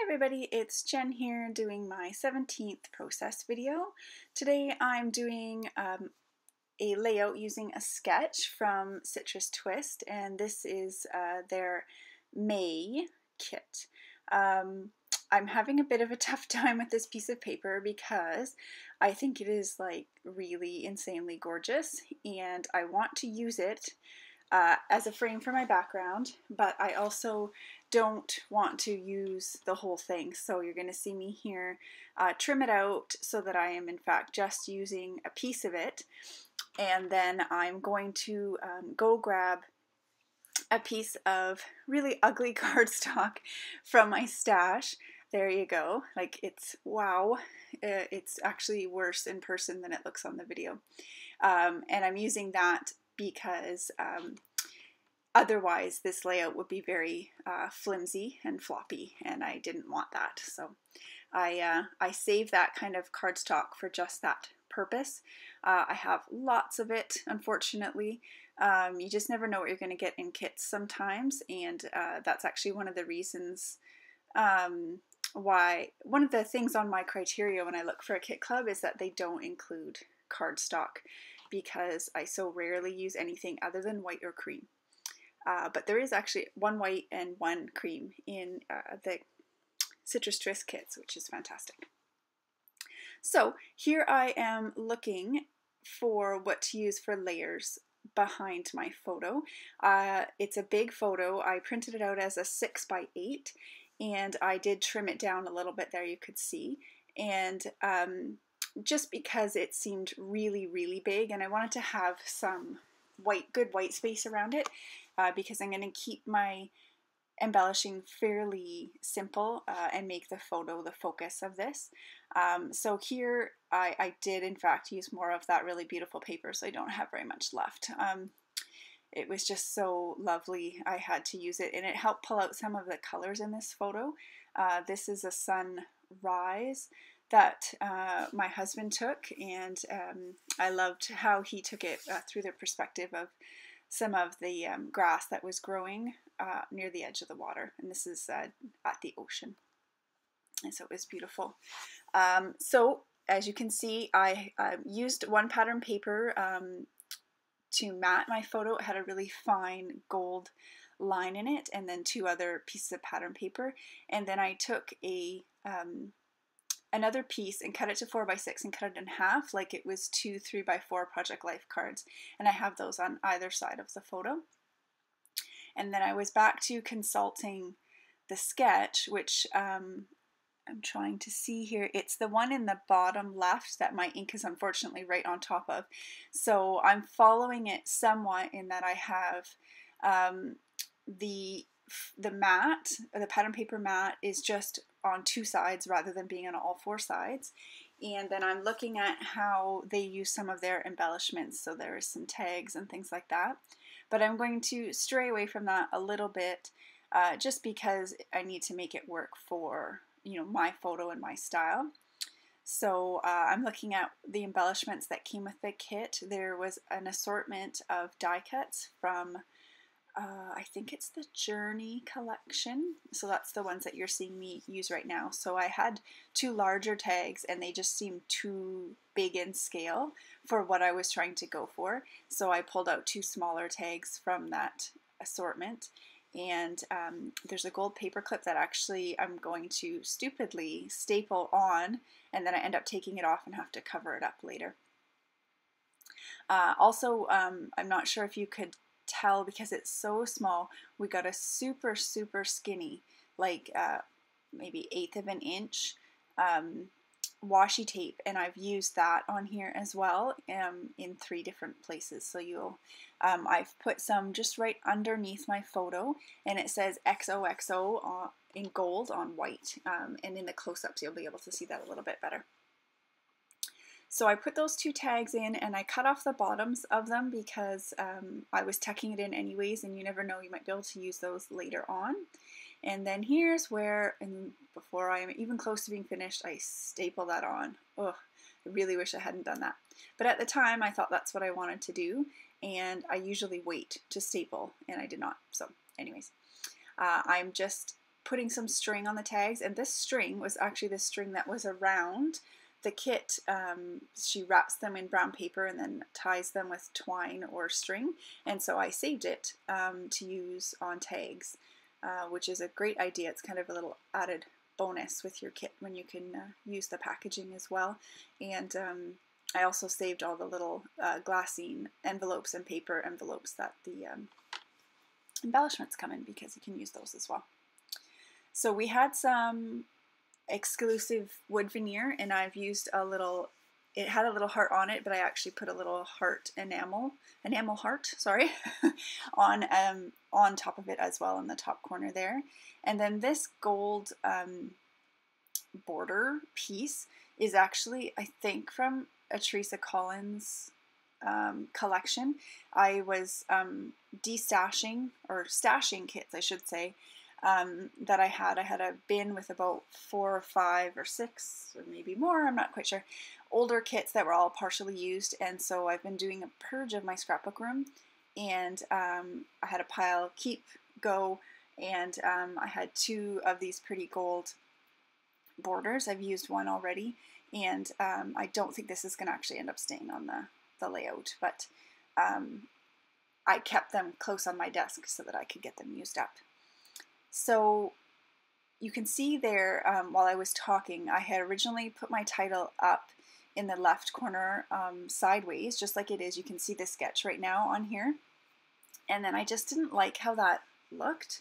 Hi everybody, it's Jen here doing my 17th process video. Today I'm doing a layout using a sketch from Citrus Twist, and this is their May kit. I'm having a bit of a tough time with this piece of paper because I think it is like really insanely gorgeous and I want to use it as a frame for my background, but I also don't want to use the whole thing. So you're going to see me here trim it out so that I am in fact just using a piece of it. And then I'm going to go grab a piece of really ugly cardstock from my stash. There you go. Like, it's wow. It's actually worse in person than it looks on the video. And I'm using that because otherwise this layout would be very flimsy and floppy, and I didn't want that. So I save that kind of cardstock for just that purpose. I have lots of it, unfortunately. You just never know what you're going to get in kits sometimes, and that's actually one of the reasons why, one of the things on my criteria when I look for a kit club is that they don't include cardstock, because I so rarely use anything other than white or cream. But there is actually one white and one cream in the Citrus Twist kits, which is fantastic. So here I am looking for what to use for layers behind my photo. It's a big photo. I printed it out as a 6x8, and I did trim it down a little bit there, you could see. And just because it seemed really, really big, and I wanted to have some good white space around it, because I'm going to keep my embellishing fairly simple and make the photo the focus of this. So here I did in fact use more of that really beautiful paper, so I don't have very much left. It was just so lovely, I had to use it, and it helped pull out some of the colors in this photo. This is a sunrise that my husband took, and I loved how he took it through the perspective of some of the grass that was growing near the edge of the water, and this is at the ocean, and so it was beautiful. So as you can see, I used one pattern paper to mat my photo. It had a really fine gold line in it, and then two other pieces of pattern paper, and then I took a another piece and cut it to 4x6 and cut it in half like it was two 3x4 Project Life cards, and I have those on either side of the photo. And then I was back to consulting the sketch, which I'm trying to see here. It's the one in the bottom left that my ink is unfortunately right on top of. So I'm following it somewhat in that I have the mat, the pattern paper mat, is just on two sides rather than being on all four sides. And then I'm looking at how they use some of their embellishments. So there is some tags and things like that. But I'm going to stray away from that a little bit just because I need to make it work for, you know, my photo and my style. So I'm looking at the embellishments that came with the kit. There was an assortment of die cuts from I think it's the Journey collection. So that's the ones that you're seeing me use right now. So I had two larger tags, and they just seemed too big in scale for what I was trying to go for. So I pulled out two smaller tags from that assortment. And there's a gold paper clip that actually I'm going to stupidly staple on, and then I end up taking it off and have to cover it up later. Also, I'm not sure if you could tell because it's so small, we got a super skinny, like maybe 1/8 of an inch washi tape, and I've used that on here as well in 3 different places. So you'll I've put some just right underneath my photo, and it says XOXO in gold on white, and in the close-ups you'll be able to see that a little bit better. So I put those 2 tags in, and I cut off the bottoms of them because I was tucking it in anyways, and you never know, you might be able to use those later on. And then here's where, and before I am even close to being finished, I staple that on. Ugh, I really wish I hadn't done that. But at the time, I thought that's what I wanted to do, and I usually wait to staple, and I did not. So anyways, I'm just putting some string on the tags, and this string was actually the string that was around the kit. She wraps them in brown paper and then ties them with twine or string, and so I saved it to use on tags, which is a great idea. It's kind of a little added bonus with your kit when you can use the packaging as well. And I also saved all the little glassine envelopes and paper envelopes that the embellishments come in, because you can use those as well. So we had some exclusive wood veneer, and I've used a little, it had a little heart on it, but I actually put a little heart enamel heart, sorry, on top of it as well in the top corner there. And then this gold border piece is actually, I think, from a Teresa Collins collection. I was destashing, or stashing kits, I should say, that I had. I had a bin with about 4 or 5 or 6 or maybe more, I'm not quite sure, older kits that were all partially used, and so I've been doing a purge of my scrapbook room, and I had a pile keep, go, and I had 2 of these pretty gold borders. I've used one already, and I don't think this is going to actually end up staying on the layout, but I kept them close on my desk so that I could get them used up. So you can see there, while I was talking, I had originally put my title up in the left corner sideways, just like it is. You can see the sketch right now on here. And then I just didn't like how that looked.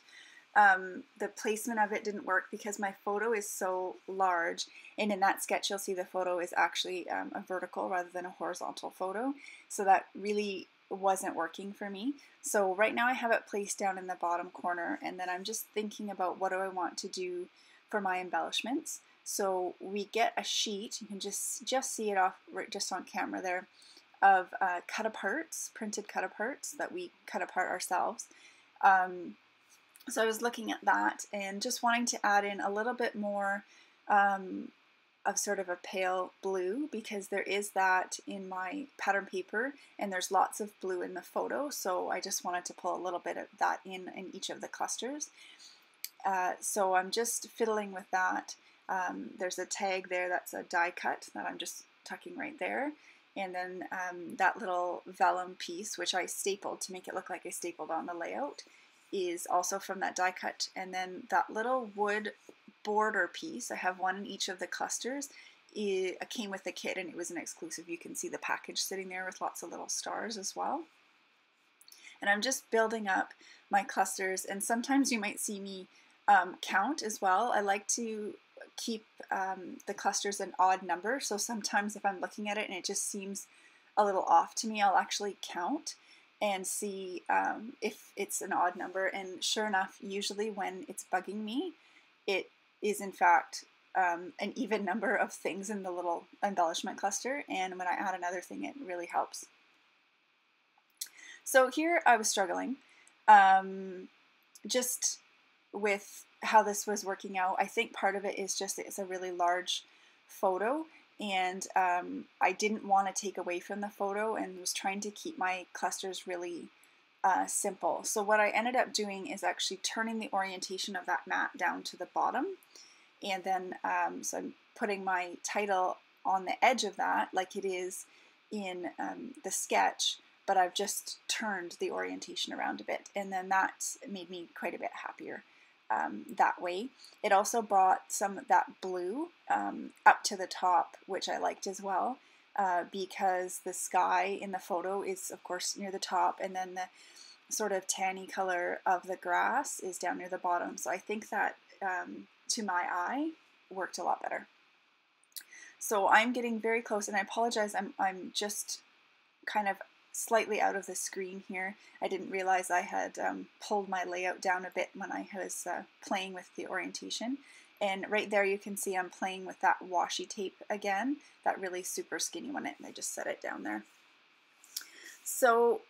The placement of it didn't work because my photo is so large, and in that sketch you'll see the photo is actually a vertical rather than a horizontal photo, so that really wasn't working for me. So right now I have it placed down in the bottom corner, and then I'm just thinking about what do I want to do for my embellishments. So we get a sheet, you can just see it off right just on camera there, of cut aparts, printed cut aparts that we cut apart ourselves. So I was looking at that and just wanting to add in a little bit more of sort of a pale blue, because there is that in my pattern paper and there's lots of blue in the photo, so I just wanted to pull a little bit of that in each of the clusters. So I'm just fiddling with that. There's a tag there that's a die cut that I'm just tucking right there, and then that little vellum piece, which I stapled to make it look like I stapled on the layout, is also from that die cut. And then that little wood border piece, I have one in each of the clusters. It came with the kit and it was an exclusive. You can see the package sitting there with lots of little stars as well. And I'm just building up my clusters, and sometimes you might see me count as well. I like to keep the clusters an odd number, so sometimes if I'm looking at it and it just seems a little off to me, I'll actually count and see if it's an odd number, and sure enough, usually when it's bugging me, it is in fact an even number of things in the little embellishment cluster, and when I add another thing, it really helps. So here I was struggling just with how this was working out. I think part of it is just it's a really large photo, and I didn't want to take away from the photo and was trying to keep my clusters really simple. So what I ended up doing is actually turning the orientation of that mat down to the bottom, and then so I'm putting my title on the edge of that like it is in the sketch, but I've just turned the orientation around a bit, and then that made me quite a bit happier. That way. It also brought some of that blue up to the top, which I liked as well, because the sky in the photo is of course near the top, and then the sort of tanny color of the grass is down near the bottom. So I think that to my eye worked a lot better. So I'm getting very close, and I apologize, I'm just kind of slightly out of the screen here. I didn't realize I had pulled my layout down a bit when I was playing with the orientation. And right there you can see I'm playing with that washi tape again, that really super skinny one, and I just set it down there. So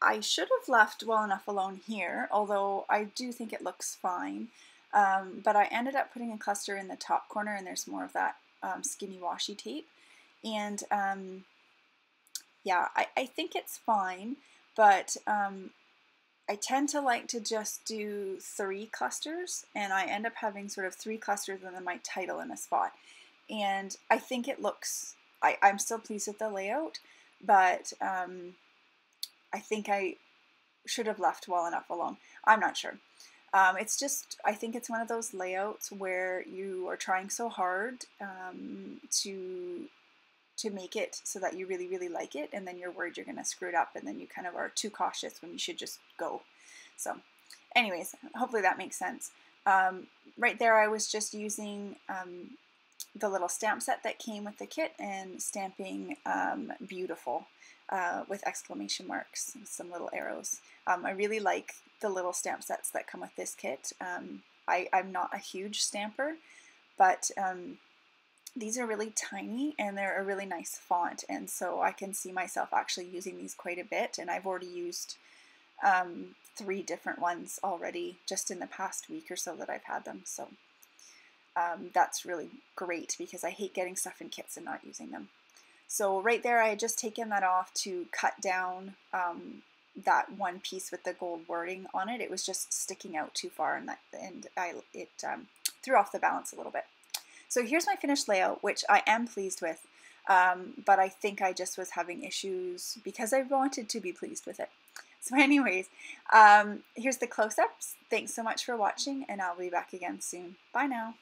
I should have left well enough alone here, although I do think it looks fine. But I ended up putting a cluster in the top corner, and there's more of that skinny washi tape. And yeah, I think it's fine, but I tend to like to just do 3 clusters, and I end up having sort of 3 clusters and then my title in a spot. And I think it looks, I'm still pleased with the layout, but I think I should have left well enough alone. I'm not sure. It's just, I think it's one of those layouts where you are trying so hard to make it so that you really, really like it, and then you're worried you're going to screw it up, and then you kind of are too cautious when you should just go. So anyways, hopefully that makes sense. Right there I was just using the little stamp set that came with the kit and stamping beautiful with exclamation marks and some little arrows. I really like the little stamp sets that come with this kit. I'm not a huge stamper, but these are really tiny and they're a really nice font, and so I can see myself actually using these quite a bit, and I've already used 3 different ones already just in the past week or so that I've had them. So that's really great because I hate getting stuff in kits and not using them. So right there I had just taken that off to cut down that one piece with the gold wording on it. It was just sticking out too far, and it threw off the balance a little bit. So here's my finished layout, which I am pleased with, but I think I just was having issues because I wanted to be pleased with it. So anyways, here's the close-ups. Thanks so much for watching, and I'll be back again soon. Bye now.